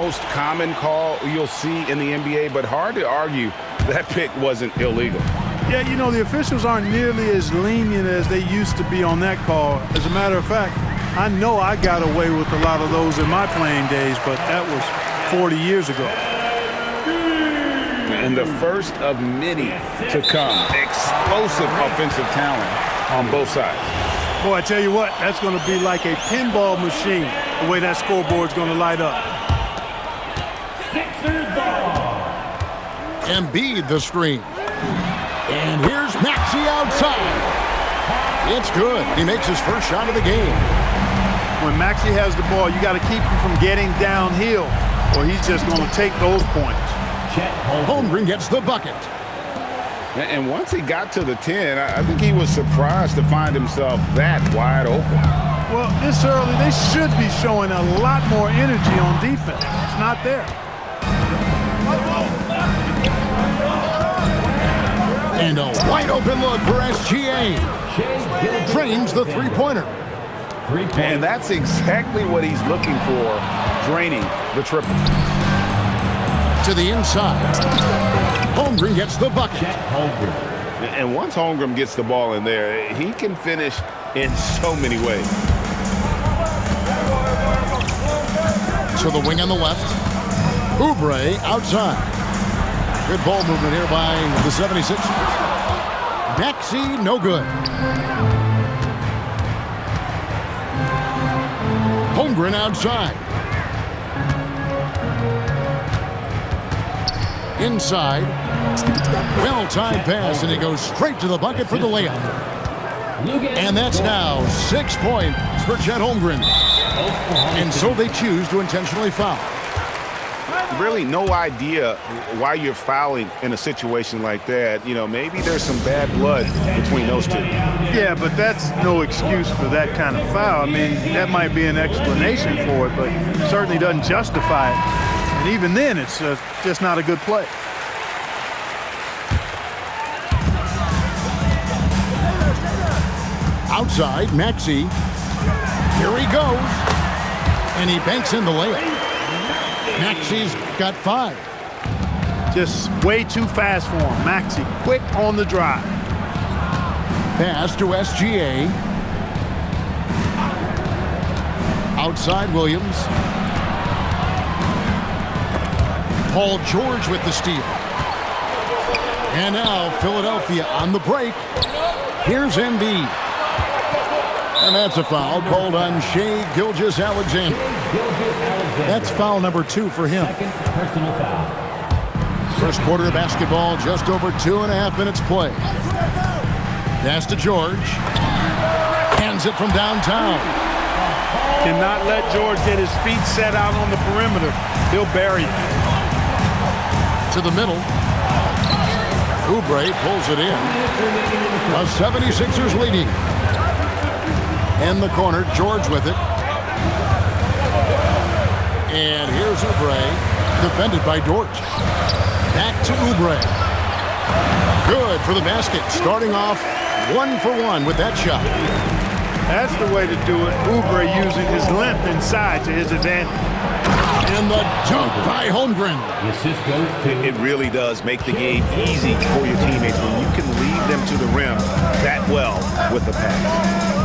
most common call you'll see in the NBA, but hard to argue that pick wasn't illegal. Yeah, you know, the officials aren't nearly as lenient as they used to be on that call. As a matter of fact, I know I got away with a lot of those in my playing days, but that was 40 years ago. And the first of many to come. Explosive offensive talent on both sides. Boy, I tell you what, that's going to be like a pinball machine, the way that scoreboard's going to light up. Embiid the screen. And here's Maxey outside. It's good. He makes his first shot of the game. When Maxey has the ball, you got to keep him from getting downhill, or he's just going to take those points. Holmgren gets the bucket. And once he got to the 10, I think he was surprised to find himself that wide open. Well, this early, they should be showing a lot more energy on defense. It's not there. And a wide open look for SGA. Drains the three-pointer. And that's exactly what he's looking for, draining the triple. To the inside. Holmgren gets the bucket. And once Holmgren gets the ball in there, he can finish in so many ways. To the wing on the left. Oubre outside. Good ball movement here by the 76ers. Maxey, no good. Holmgren outside. Inside. Well-timed pass, and he goes straight to the bucket for the layup. And that's now 6 points for Chet Holmgren. And so they choose to intentionally foul. Really no idea why you're fouling in a situation like that. You know, maybe there's some bad blood between those two. Yeah, but that's no excuse for that kind of foul. I mean, that might be an explanation for it, but certainly doesn't justify it. And even then, it's just not a good play. Outside, Maxey. Here he goes. And he banks in the layup. Maxey's got 5. Just way too fast for him. Maxey, quick on the drive. Pass to SGA. Outside, Williams. Paul George with the steal. And now Philadelphia on the break. Here's Embiid. And that's a foul called on Shai Gilgeous-Alexander. That's foul number 2 for him. First quarter of basketball, just over 2.5 minutes play. Pass to George. Hands it from downtown. Cannot let George get his feet set out on the perimeter. He'll bury it. To the middle. Oubre pulls it in. The 76ers leading. In the corner, George with it. And here's Oubre, defended by Dort. Back to Oubre. Good for the basket, starting off 1 for 1 with that shot. That's the way to do it. Oubre using his length inside to his advantage. And the dunk by Holmgren. It really does make the game easy for your teammates when you can lead them to the rim that well with the pass.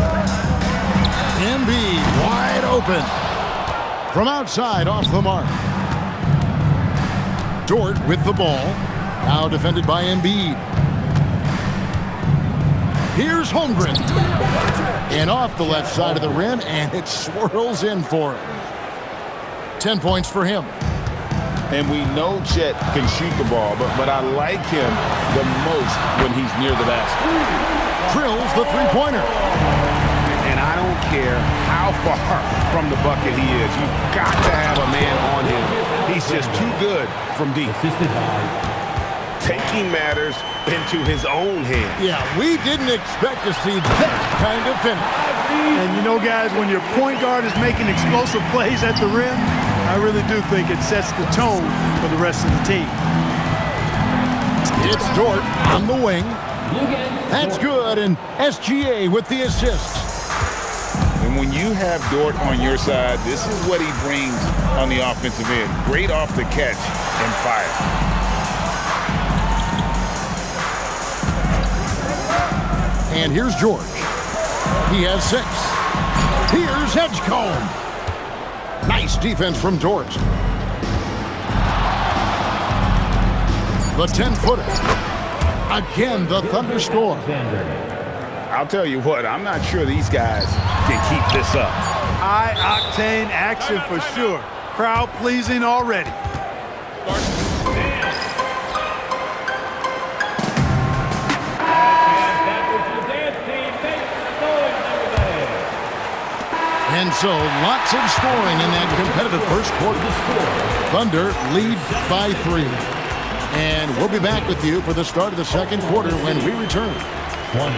Embiid wide open. From outside, off the mark. Dort with the ball. Now defended by Embiid. Here's Holmgren. And off the left side of the rim, and it swirls in for him. 10 points for him. And we know Chet can shoot the ball, but I like him the most when he's near the basket. Drills the three-pointer. And I don't care how far from the bucket he is. You've got to have a man on him. He's just too good from deep. Taking matters into his own hands. Yeah, we didn't expect to see that kind of finish. And you know, guys, when your point guard is making explosive plays at the rim, I really do think it sets the tone for the rest of the team. It's Dort on the wing. That's good, and SGA with the assist. And when you have Dort on your side, this is what he brings on the offensive end. Great off the catch and fire. And here's George. He has 6. Here's Edgecombe. Nice defense from Dort. The 10-footer. Again, the Thunder score. I'll tell you what, I'm not sure these guys can keep this up. High-octane action for sure. Crowd-pleasing already. And so, lots of scoring in that competitive first quarter. Thunder lead by 3. And we'll be back with you for the start of the second quarter when we return. 20.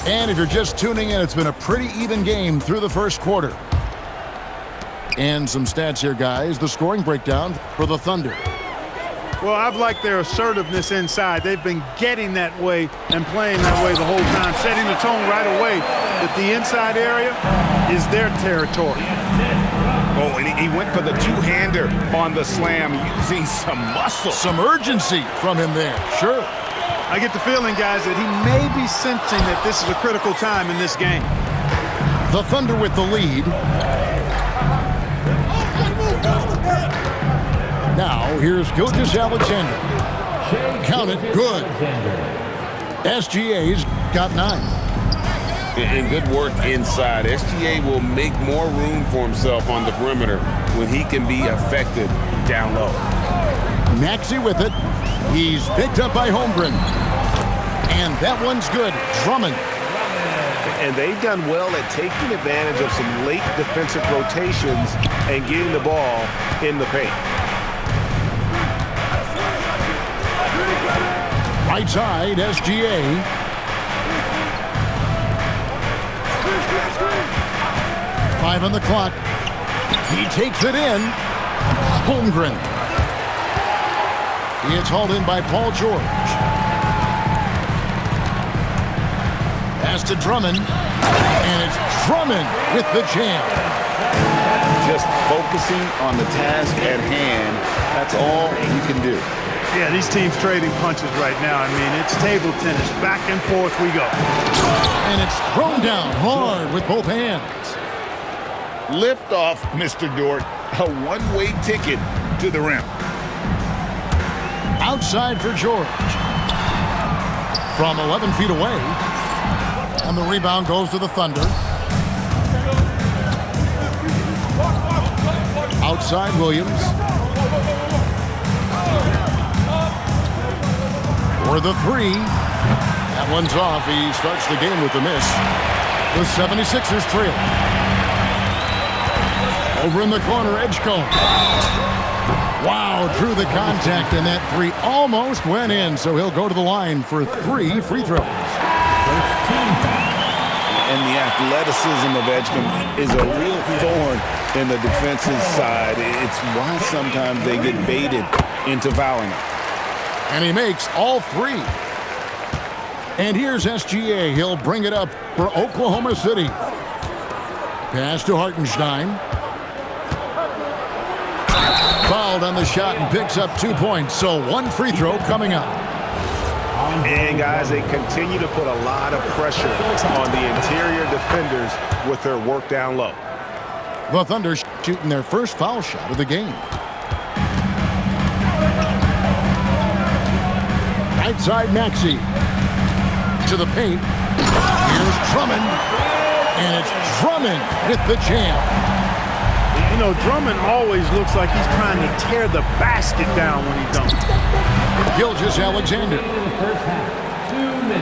And if you're just tuning in, it's been a pretty even game through the first quarter. And some stats here, guys. The scoring breakdown for the Thunder. Well, I've liked their assertiveness inside. They've been getting that way and playing that way the whole time, setting the tone right away that the inside area is their territory. Oh, and he went for the two-hander on the slam, using some muscle. Some urgency from him there, sure. I get the feeling, guys, that he may be sensing that this is a critical time in this game. The Thunder with the lead. Now, here's Gilgeous-Alexander. Count it, good. SGA's got 9. And good work inside. SGA will make more room for himself on the perimeter when he can be effective down low. Maxey with it. He's picked up by Holmgren. And that one's good. Drummond. And they've done well at taking advantage of some late defensive rotations and getting the ball in the paint. Right side, SGA. Five on the clock. He takes it in. Holmgren. He is hauled in by Paul George. Pass to Drummond. And it's Drummond with the jam. Just focusing on the task at hand, that's all you can do. Yeah, these teams trading punches right now. I mean, it's table tennis. Back and forth we go. And it's thrown down hard with both hands. Lift off, Mr. Dort. A one-way ticket to the rim. Outside for George. From 11 feet away. And the rebound goes to the Thunder. Outside Williams. For the 3. That one's off. He starts the game with a miss. The 76ers trail. Over in the corner, Edgecombe. Wow, drew the contact, and that 3 almost went in, so he'll go to the line for 3 free throws. And the athleticism of Edgecombe is a real thorn in the defensive side. It's why sometimes they get baited into fouling. And he makes all 3. And here's SGA. He'll bring it up for Oklahoma City. Pass to Hartenstein. Fouled on the shot and picks up 2 points. So 1 free throw coming up. And guys, they continue to put a lot of pressure on the interior defenders with their work down low. The Thunder shooting their first foul shot of the game. Right side Maxey. To the paint. Here's Drummond. And it's Drummond with the jam. You know, Drummond always looks like he's trying to tear the basket down when he dunks. Gilgeous-Alexander.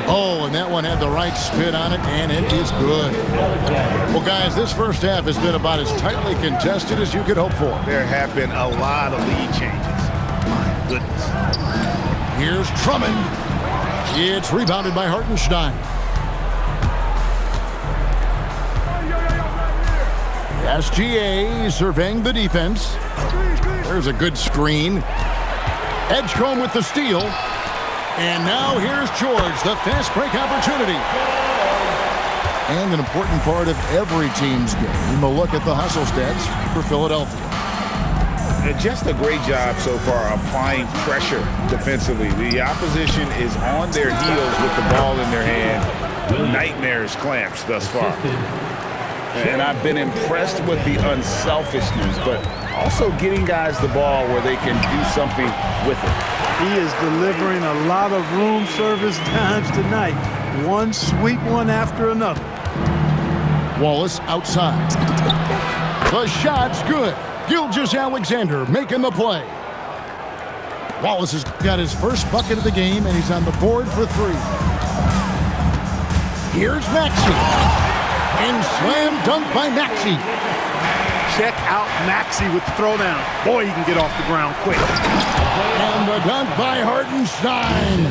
Oh, and that one had the right spin on it, and it is good. Well, guys, this first half has been about as tightly contested as you could hope for. There have been a lot of lead changes. My goodness. Here's Drummond. It's rebounded by Hartenstein. SGA surveying the defense. There's a good screen. Edgecombe with the steal. And now here's George, the fast break opportunity. And an important part of every team's game, a look at the hustle stats for Philadelphia. Just a great job so far applying pressure defensively. The opposition is on their heels with the ball in their hand. Nightmares clamps thus far. And I've been impressed with the unselfishness, but also getting guys the ball where they can do something with it. He is delivering a lot of room service dimes tonight. One sweet one after another. Wallace outside. The shot's good. Gilgeous-Alexander making the play. Wallace has got his first bucket of the game, and he's on the board for 3. Here's Maxey. And slam dunk by Maxey. Check out Maxey with the throwdown. Boy, he can get off the ground quick. And the dunk by Hartenstein.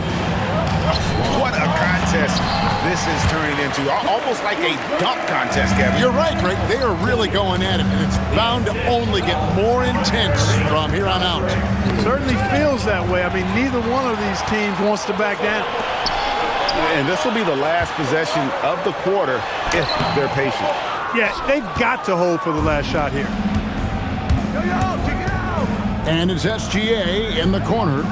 What a contest this is turning into. Almost like a dunk contest, Kevin. You're right, Greg. They are really going at it, and it's bound to only get more intense from here on out. It certainly feels that way. I mean, neither one of these teams wants to back down. And this will be the last possession of the quarter if they're patient. Yeah, they've got to hold for the last shot here. And it's SGA in the corner.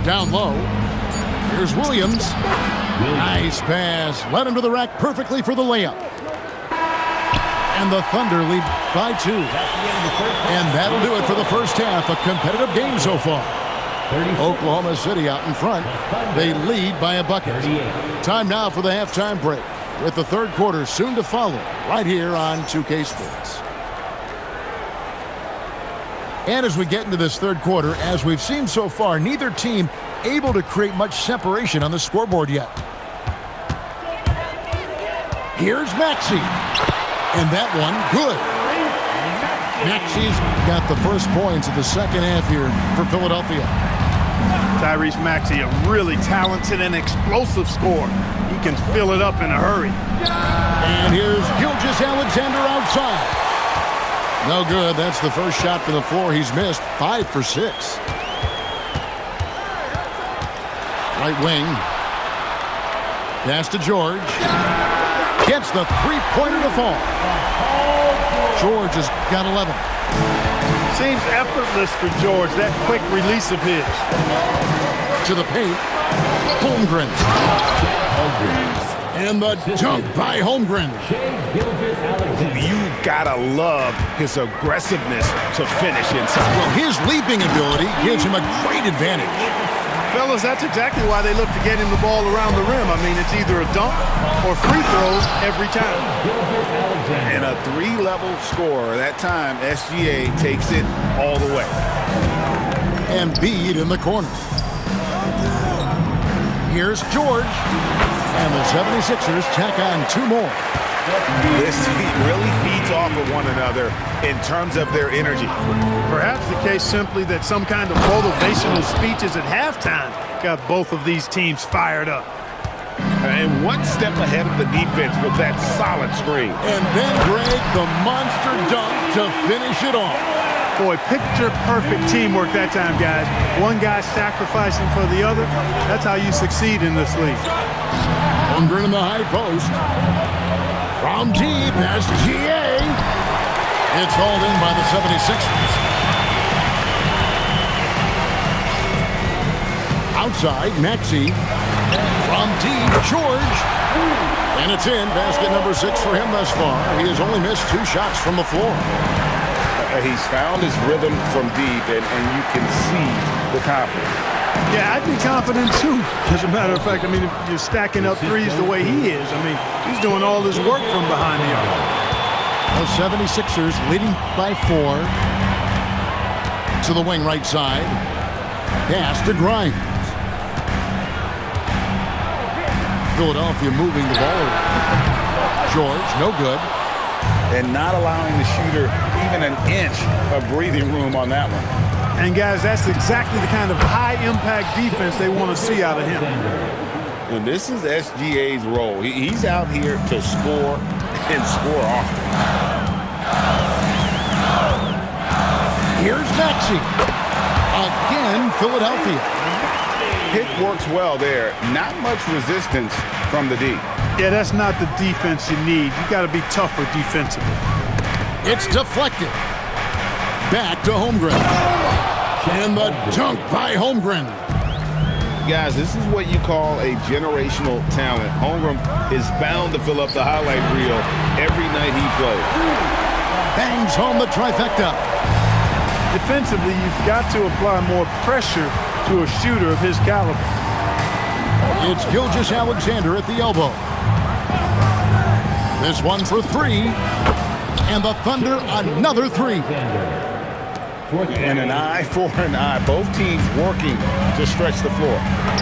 Down low. Here's Williams. Nice pass. Led him to the rack perfectly for the layup. And the Thunder lead by 2. And that'll do it for the first half. A competitive game so far. Oklahoma City out in front. They lead by a bucket. Time now for the halftime break, with the third quarter soon to follow right here on 2K Sports. And as we get into this third quarter, as we've seen so far, neither team able to create much separation on the scoreboard yet. Here's Maxey. And that one, good. Maxey's got the first points of the second half here for Philadelphia. Tyrese Maxey, a really talented and explosive scorer. He can fill it up in a hurry. And here's Gilgeous-Alexander outside. No good. That's the first shot from the floor he's missed. 5 for 6. Right wing. Pass to George. Gets the three-pointer to fall. George has got 11. Seems effortless for George, that quick release of his. To the paint. Holmgren. And the dunk by Holmgren. You've got to love his aggressiveness to finish inside. Well, his leaping ability gives him a great advantage. Fellas, that's exactly why they look to get him the ball around the rim. I mean, it's either a dunk or free throws every time. And a 3-level score. That time, SGA takes it all the way. Embiid in the corner. Here's George. And the 76ers tack on 2 more. This team really feeds off of one another in terms of their energy. Perhaps the case simply that some kind of motivational speeches at halftime got both of these teams fired up. And one step ahead of the defense with that solid screen. And then Greg, the monster dunk to finish it off. Boy, picture-perfect teamwork that time, guys. One guy sacrificing for the other. That's how you succeed in this league. Holmgren in the high post. From deep, SGA. It's hauled in by the 76ers. Outside, Maxey. From deep, George. And it's in. Basket number 6 for him thus far. He has only missed 2 shots from the floor. He's found his rhythm from deep, and you can see the confidence. Yeah, I'd be confident too. As a matter of fact, I mean, if you're stacking up threes the way he is, I mean, he's doing all his work from behind the arc. The 76ers leading by 4. To the wing right side. Pass to Grimes. Philadelphia moving the ball around. George, no good. And not allowing the shooter even an inch of breathing room on that one. And guys, that's exactly the kind of high-impact defense they want to see out of him. And this is SGA's role. He's out here to score and score often. Here's Maxey. Again, Philadelphia. Hit works well there. Not much resistance from the D. Yeah, that's not the defense you need. You got to be tougher defensively. It's deflected. Back to Holmgren. And the dunk by Holmgren. Guys, this is what you call a generational talent. Holmgren is bound to fill up the highlight reel every night he plays. Bangs home the trifecta. Defensively, you've got to apply more pressure to a shooter of his caliber. It's Gilgeous-Alexander at the elbow. This one for three. And the Thunder another three. And an eye for an eye. Both teams working to stretch the floor.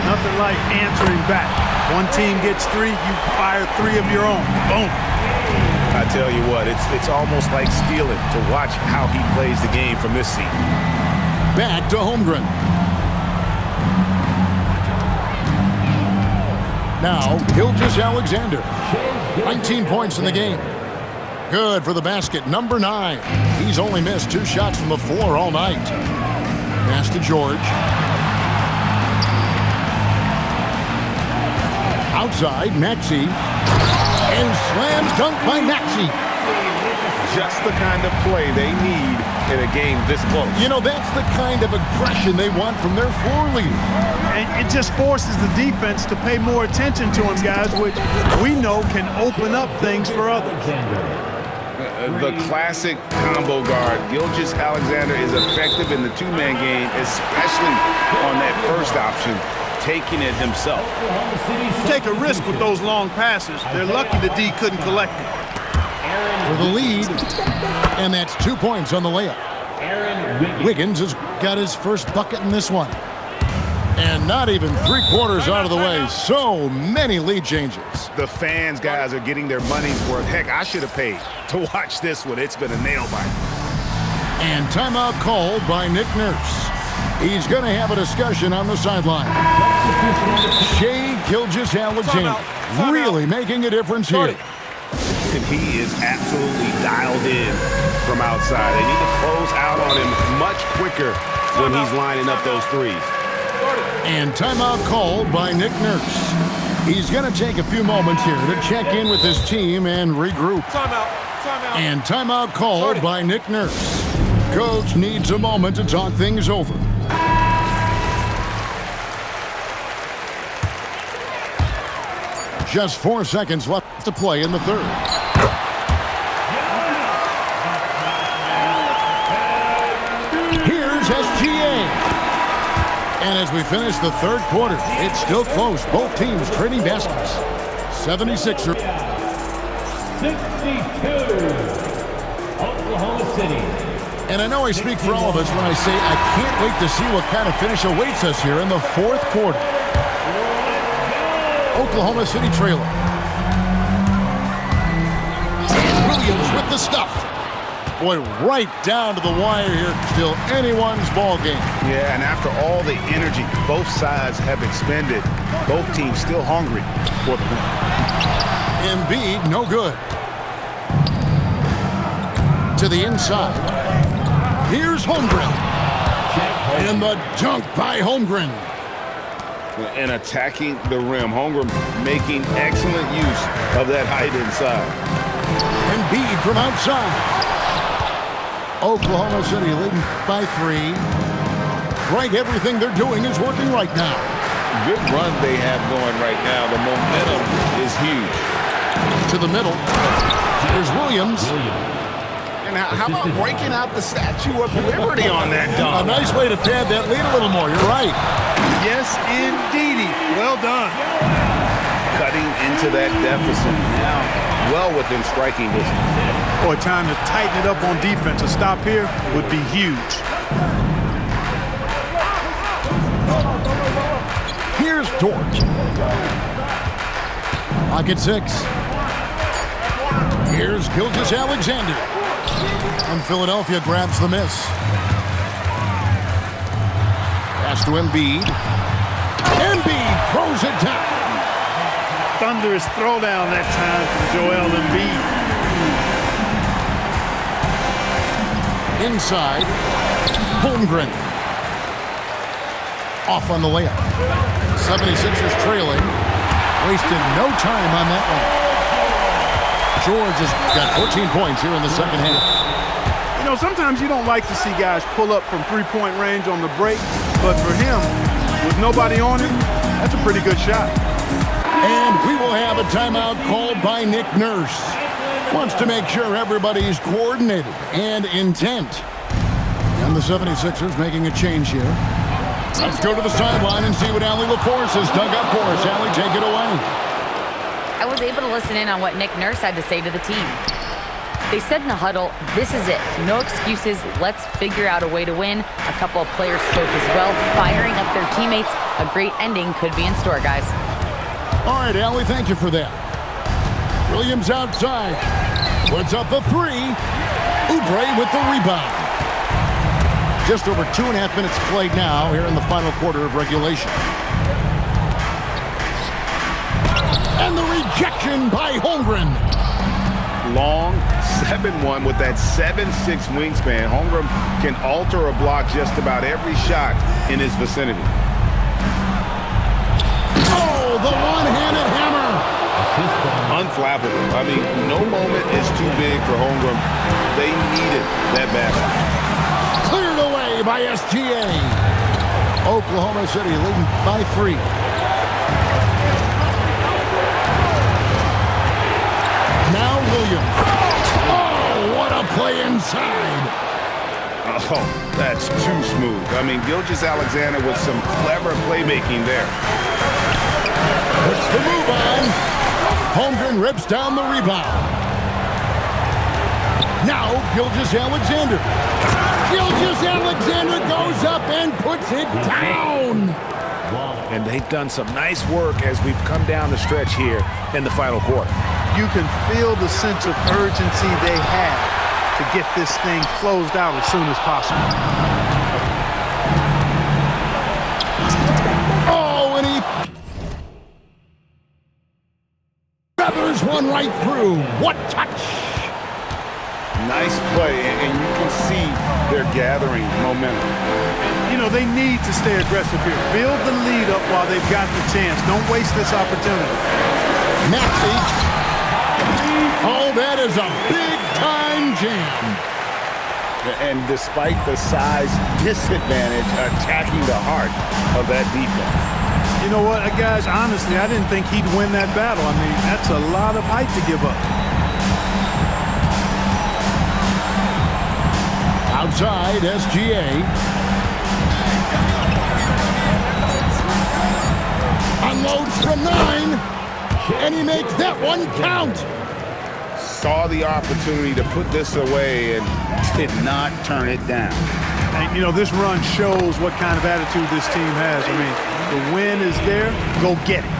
Nothing like answering back. One team gets three, you fire three of your own. Boom. I tell you what, it's almost like stealing to watch how he plays the game from this seat. Back to Holmgren. Now, Gilgeous-Alexander. 19 points in the game. Good for the basket, number 9. He's only missed 2 shots from the floor all night. Pass to George. Outside, Maxey. And slam dunk by Maxey. Just the kind of play they need in a game this close. You know, that's the kind of aggression they want from their floor leader. And it just forces the defense to pay more attention to him, guys, which we know can open up things for others. The classic combo guard, Gilgeous-Alexander, is effective in the two-man game, especially on that first option, taking it himself. Take a risk with those long passes. They're lucky the D couldn't collect it. For the lead, and that's 2 points on the layup. Wiggins has got his first bucket in this one. And not even 3/4 out of the way. So many lead changes. The fans, guys, are getting their money's worth. Heck, I should have paid to watch this one. It's been a nail biter. And timeout called by Nick Nurse. He's going to have a discussion on the sideline. Shai Gilgeous-Alexander really making a difference here. And he is absolutely dialed in from outside. They need to close out on him much quicker when he's lining up those threes. And timeout called by Nick Nurse. He's going to take a few moments here to check in with his team and regroup. Timeout. And timeout called by Nick Nurse. Coach needs a moment to talk things over. Just 4 seconds left to play in the third. Here's SGA. And as we finish the third quarter, it's still close. Both teams trading baskets. 76er. 62, Oklahoma City. And I know I speak for all of us when I say I can't wait to see what kind of finish awaits us here in the fourth quarter. Oklahoma City trailer. And Williams with the stuff. Boy, right down to the wire here. Still anyone's ball game. Yeah, and after all the energy both sides have expended, both teams still hungry for the win. Embiid, no good. To the inside. Here's Holmgren. And the dunk by Holmgren. And attacking the rim. Holmgren making excellent use of that height inside. Embiid from outside. Oklahoma City leading by 3. Right, everything they're doing is working right now. Good run they have going right now. The momentum is huge. To the middle. Here's Williams. And how about breaking out the Statue of Liberty on that A dunk? nice way to pad that lead a little more. You're right. Yes, indeedy. Well done. Cutting into that deficit. Now well within striking distance. Boy, time to tighten it up on defense. A stop here would be huge. Here's Dort. Pocket 6. Here's Gilgeous-Alexander. And Philadelphia grabs the miss. Pass to Embiid. Embiid throws it down. Thunderous throwdown that time from Joel Embiid. Inside. Holmgren. off on the layup. 76ers trailing. Wasted no time on that one. George has got 14 points here in the second half. You know, sometimes you don't like to see guys pull up from three-point range on the break, but for him, with nobody on him, that's a pretty good shot. And we will have a timeout called by Nick Nurse. Wants to make sure everybody's coordinated and intent. And the 76ers making a change here. Let's go to the sideline and see what Allie LaForce has dug up for us. Allie, take it away. I was able to listen in on what Nick Nurse had to say to the team. They said in the huddle, this is it. No excuses. Let's figure out a way to win. A couple of players spoke as well, firing up their teammates. A great ending could be in store, guys. All right, Allie, thank you for that. Williams outside. Puts up the three. Oubre with the rebound. Just over 2.5 minutes played now here in the final quarter of regulation. And the rejection by Holmgren. Long 7-1 with that 7'6" wingspan. Holmgren can alter a block just about every shot in his vicinity. Oh, the one-handed hammer. Unflappable. I mean, no moment is too big for Holmgren. They needed that basket. Cleared away by SGA. Oklahoma City leading by 3. Now Williams. Oh, what a play inside. Oh, that's too smooth. I mean, Gilgeous-Alexander with some clever playmaking there. Puts the move on. Holmgren rips down the rebound. Now Gilgeous-Alexander. Gilgeous-Alexander goes up and puts it down. And they've done some nice work as we've come down the stretch here in the final quarter. You can feel the sense of urgency they have to get this thing closed out as soon as possible. Oh, and he feathers one right through. What touch! Nice play, and you can see they're gathering momentum. You know, they need to stay aggressive here. Build the lead up while they've got the chance. Don't waste this opportunity. Maxey. Oh, that is a big-time jam. And despite the size disadvantage, attacking the heart of that defense. You know what, guys, honestly, I didn't think he'd win that battle. I mean, that's a lot of height to give up. Outside, SGA. Unloads from 9, and he makes that one count. Saw the opportunity to put this away and did not turn it down. And, you know, this run shows what kind of attitude this team has. I mean, the win is there. Go get it.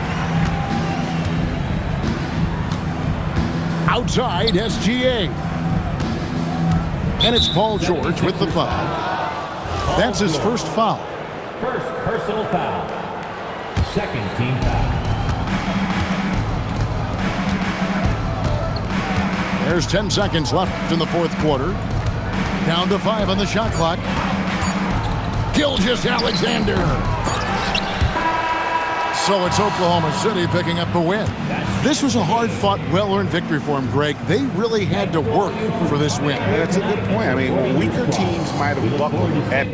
Outside, SGA. And it's Paul George with the foul. That's his first foul. First personal foul. Second team foul. There's 10 seconds left in the fourth quarter. Down to 5 on the shot clock. Gilgeous-Alexander. So it's Oklahoma City picking up the win. This was a hard-fought, well-earned victory for them, Greg. They really had to work for this win. That's a good point. I mean, weaker teams might have buckled at